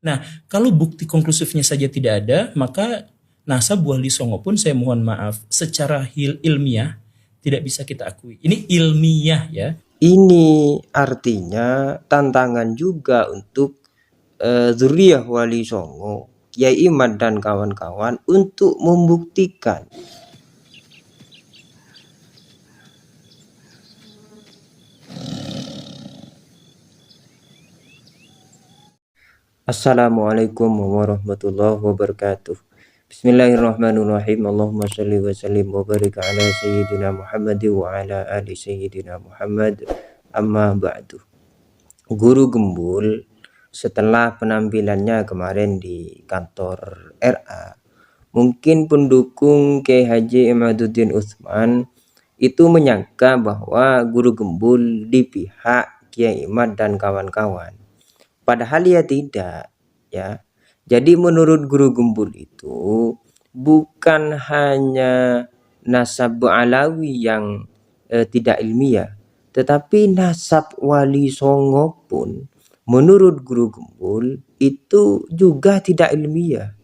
Nah, kalau bukti konklusifnya saja tidak ada, maka nasab Wali Songo pun saya mohon maaf, secara ilmiah tidak bisa kita akui. Ini ilmiah ya. Ini artinya tantangan juga untuk zuriyah Wali Songo, Kiai Imad dan kawan-kawan untuk membuktikan. Assalamualaikum warahmatullahi wabarakatuh. Bismillahirrahmanirrahim. Allahumma shalli wa sallim wa barik ala sayyidina Muhammad wa ala ali sayyidina Muhammad. Amma ba'du. Guru Gembul setelah penampilannya kemarin di kantor RA, mungkin pendukung Kiai Haji Imaduddin Utsman itu menyangka bahwa Guru Gembul di pihak Kiai Imad dan kawan-kawan. Padahal ya tidak, ya. Jadi menurut Guru Gembul itu bukan hanya nasab Alawi yang tidak ilmiah, tetapi nasab Wali Songo pun menurut Guru Gembul itu juga tidak ilmiah.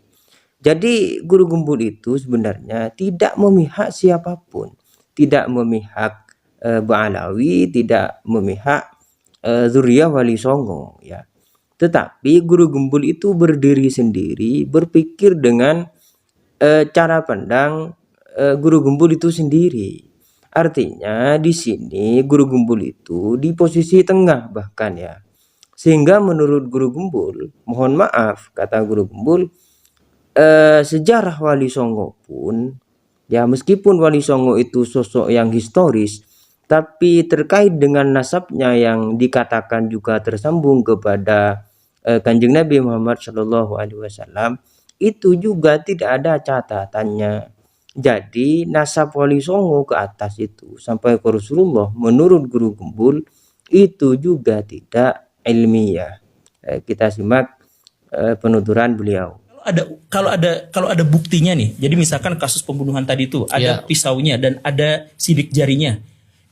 Jadi Guru Gembul itu sebenarnya tidak memihak siapapun, tidak memihak Ba'alawi, tidak memihak zuriyah Wali Songo, ya. Tetapi Guru Gembul itu berdiri sendiri, berpikir dengan cara pandang Guru Gembul itu sendiri. Artinya di sini Guru Gembul itu di posisi tengah bahkan, ya. Sehingga menurut Guru Gembul, mohon maaf kata Guru Gembul, sejarah Wali Songo pun, ya meskipun Wali Songo itu sosok yang historis, tapi terkait dengan nasabnya yang dikatakan juga tersambung kepada Kanjeng Nabi Muhammad Shallallahu Alaihi Wasallam, itu juga tidak ada catatannya. Jadi nasab Wali Songo ke atas itu sampai ke Rasulullah menurut Guru Gembul itu juga tidak ilmiah. Kita simak penuturan beliau. Kalau ada buktinya nih, jadi misalkan kasus pembunuhan tadi itu ada pisaunya dan ada sidik jarinya,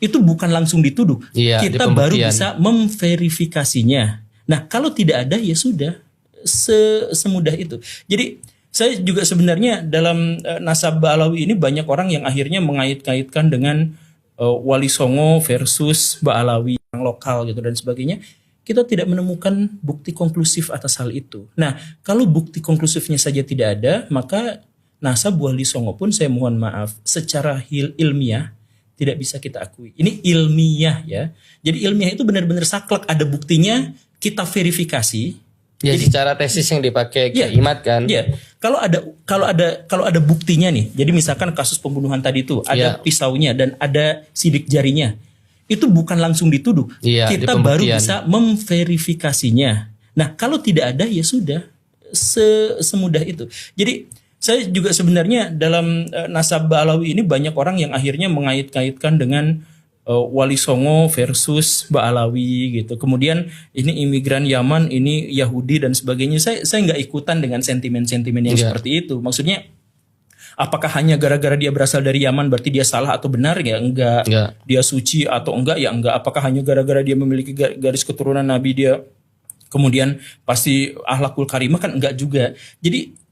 itu bukan langsung dituduh, kita baru bisa memverifikasinya. Nah, kalau tidak ada ya sudah, semudah itu. Jadi saya juga sebenarnya dalam nasab Ba'alawi ini banyak orang yang akhirnya mengait-kaitkan dengan Wali Songo versus Ba'alawi yang lokal gitu dan sebagainya. Kita tidak menemukan bukti konklusif atas hal itu. Nah, kalau bukti konklusifnya saja tidak ada, maka nasab Wali Songo pun saya mohon maaf, secara ilmiah tidak bisa kita akui. Ini ilmiah ya. Jadi ilmiah itu benar-benar saklek, ada buktinya, kita verifikasi. Ya, jadi secara tesis yang dipakai Kiai Imad kan. Ya. Kalau ada buktinya nih. Jadi misalkan kasus pembunuhan tadi itu ada pisaunya dan ada sidik jarinya. Itu bukan langsung dituduh. Kita baru bisa memverifikasinya. Nah, kalau tidak ada ya sudah, semudah itu. Jadi saya juga sebenarnya dalam nasab Ba'alawi ini banyak orang yang akhirnya mengait-kaitkan dengan Wali Songo versus Ba'alawi gitu. Kemudian ini imigran Yaman, ini Yahudi dan sebagainya. Saya nggak ikutan dengan sentimen-sentimen yang seperti itu. Maksudnya apakah hanya gara-gara dia berasal dari Yaman berarti dia salah atau benar ya? Enggak. Dia suci atau enggak ya enggak. Apakah hanya gara-gara dia memiliki garis keturunan Nabi dia kemudian pasti akhlakul karimah, kan enggak juga. Jadi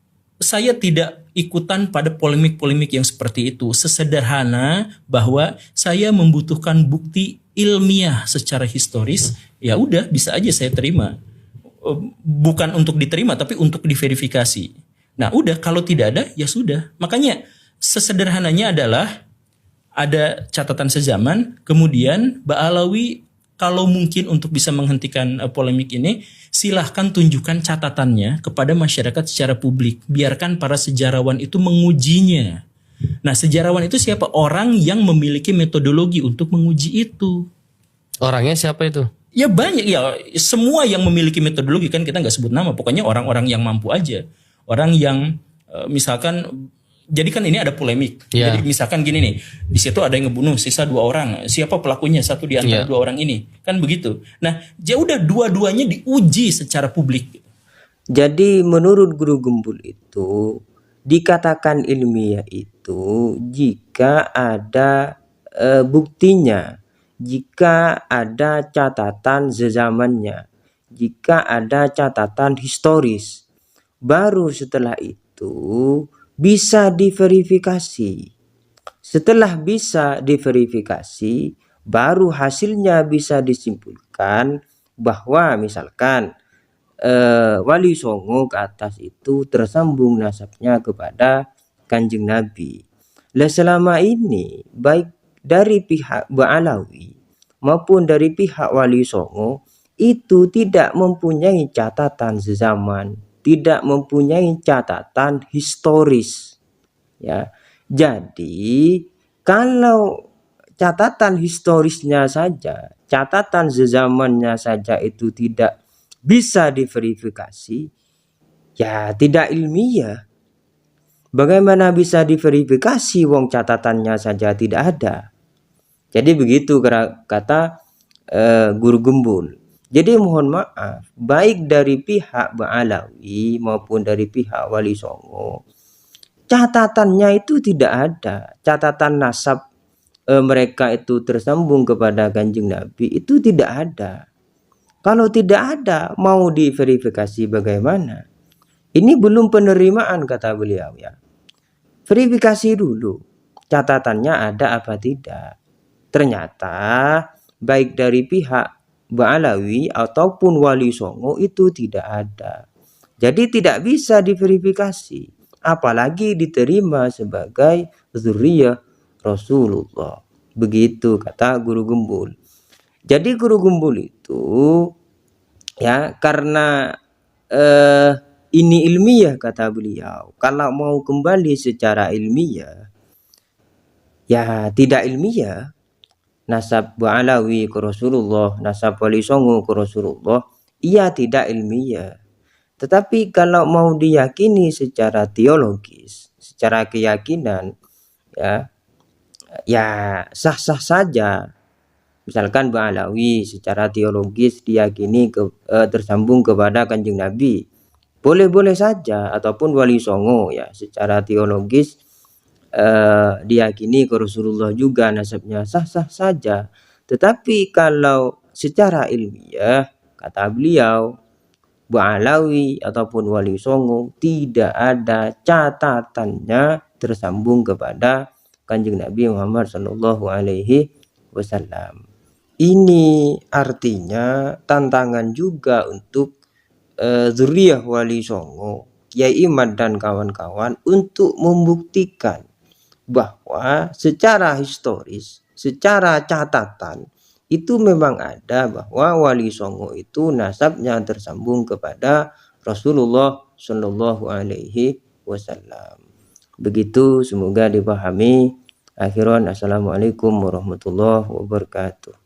saya tidak ikutan pada polemik-polemik yang seperti itu. Sesederhana bahwa saya membutuhkan bukti ilmiah secara historis, ya udah bisa aja saya terima. Bukan untuk diterima tapi untuk diverifikasi. Nah udah, kalau tidak ada ya sudah. Makanya sesederhananya adalah ada catatan sezaman, kemudian Ba'alawi kalau mungkin untuk bisa menghentikan polemik ini, silahkan tunjukkan catatannya kepada masyarakat secara publik. Biarkan para sejarawan itu mengujinya. Nah, sejarawan itu siapa? Orang yang memiliki metodologi untuk menguji itu. Orangnya siapa itu? Ya banyak ya, semua yang memiliki metodologi, kan kita nggak sebut nama. Pokoknya orang-orang yang mampu aja. Orang yang misalkan, jadi kan ini ada polemik. Jadi misalkan gini nih, di situ ada yang ngebunuh, sisa 2 orang. Siapa pelakunya? Satu di antara 2 orang ini. Kan begitu. Nah, ya udah dua-duanya diuji secara publik. Jadi menurut Guru Gembul itu dikatakan ilmiah itu jika ada buktinya, jika ada catatan zamannya. jika ada catatan historis. Baru setelah itu bisa diverifikasi. Setelah bisa diverifikasi, baru hasilnya bisa disimpulkan bahwa misalkan Wali Songo ke atas itu tersambung nasabnya kepada Kanjeng Nabi. Lah selama ini baik dari pihak Ba'alawi maupun dari pihak Wali Songo itu tidak mempunyai catatan zaman, tidak mempunyai catatan historis, ya. Jadi kalau catatan historisnya saja, catatan zamannya saja itu tidak bisa diverifikasi, ya tidak ilmiah. Bagaimana bisa diverifikasi wong catatannya saja tidak ada? Jadi begitu kata Guru Gembul. Jadi mohon maaf, baik dari pihak Ba'alawi maupun dari pihak Wali Songo, catatannya itu tidak ada. Catatan nasab mereka itu tersambung kepada Kanjeng Nabi itu tidak ada. Kalau tidak ada, mau diverifikasi bagaimana? Ini belum penerimaan kata beliau, ya. Verifikasi dulu, catatannya ada apa tidak. Ternyata baik dari pihak Ba'alawi ataupun Wali Songo itu tidak ada. Jadi tidak bisa diverifikasi, apalagi diterima sebagai dzurriyyah Rasulullah. Begitu kata Guru Gembul. Jadi Guru Gembul itu, ya, karena ini ilmiah kata beliau. Kalau mau kembali secara ilmiah, ya tidak ilmiah. Nasab Ba'alawi ke Rasulullah, nasab Wali Songo ke Rasulullah, ia tidak ilmiah. Tetapi kalau mau diyakini secara teologis, secara keyakinan, ya sah-sah saja. Misalkan Ba'alawi secara teologis diyakini tersambung kepada Kanjeng Nabi, boleh-boleh saja. Ataupun Wali Songo, ya, secara teologis diyakini ke Rasulullah juga nasabnya, sah-sah saja. Tetapi kalau secara ilmiah, kata beliau, Ba'alawi ataupun Wali Songo tidak ada catatannya tersambung kepada Kanjeng Nabi Muhammad Sallallahu Alaihi Wasallam. Ini artinya tantangan juga untuk dzurriyyah Wali Songo, Kiai Imad dan kawan-kawan untuk membuktikan bahwa secara historis, secara catatan itu memang ada bahwa Wali Songo itu nasabnya tersambung kepada Rasulullah Shallallahu Alaihi Wasallam. Begitu, semoga dipahami. Akhiran, assalamualaikum warahmatullahi wabarakatuh.